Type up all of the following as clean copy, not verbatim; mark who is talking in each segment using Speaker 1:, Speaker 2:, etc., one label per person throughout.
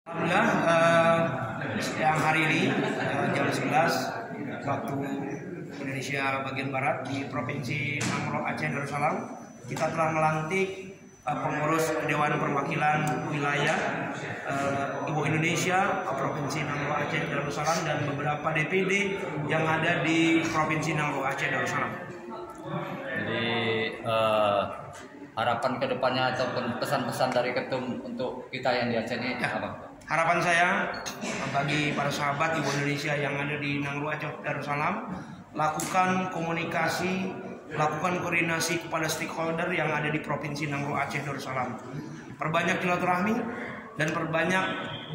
Speaker 1: Alhamdulillah, yang hari ini jam 11 waktu Indonesia bagian Barat di Provinsi Nangro Aceh Darussalam, kita telah melantik pengurus Dewan Perwakilan Wilayah Iwo Indonesia Provinsi Nangro Aceh Darussalam dan beberapa DPD yang ada di Provinsi Nangro Aceh Darussalam.
Speaker 2: Jadi harapan kedepannya ataupun pesan-pesan dari ketum untuk kita yang di Aceh ini apa?
Speaker 1: Harapan saya bagi para sahabat Iwo Indonesia yang ada di Nangro Aceh Darussalam, lakukan komunikasi, lakukan koordinasi kepada stakeholder yang ada di Provinsi Nangro Aceh Darussalam. Perbanyak silaturahmi dan perbanyak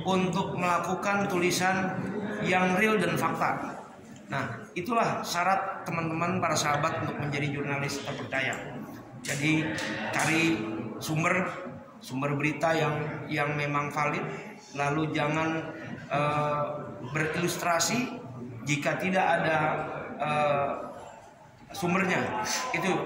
Speaker 1: untuk melakukan tulisan yang real dan fakta. Nah, itulah syarat teman-teman para sahabat untuk menjadi jurnalis terpercaya. Jadi cari sumber berita yang memang valid, lalu jangan berilustrasi jika tidak ada sumbernya.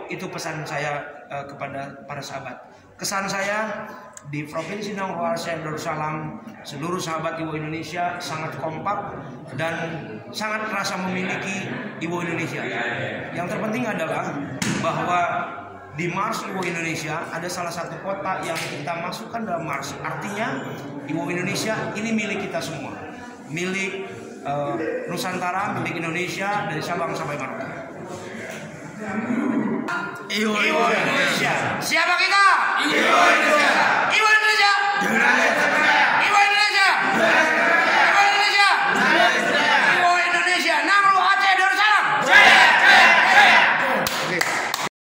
Speaker 1: Itu pesan saya kepada para sahabat. Kesan saya di Provinsi Nangro Aceh Darussalam, seluruh sahabat Iwo Indonesia sangat kompak dan sangat merasa memiliki Iwo Indonesia. Yang terpenting adalah bahwa di Mars Iwo Indonesia ada salah satu kota yang kita masukkan dalam Mars. Artinya Iwo Indonesia ini milik kita semua, milik Nusantara, milik Indonesia dari Sabang sampai Merauke. Iwo Indonesia.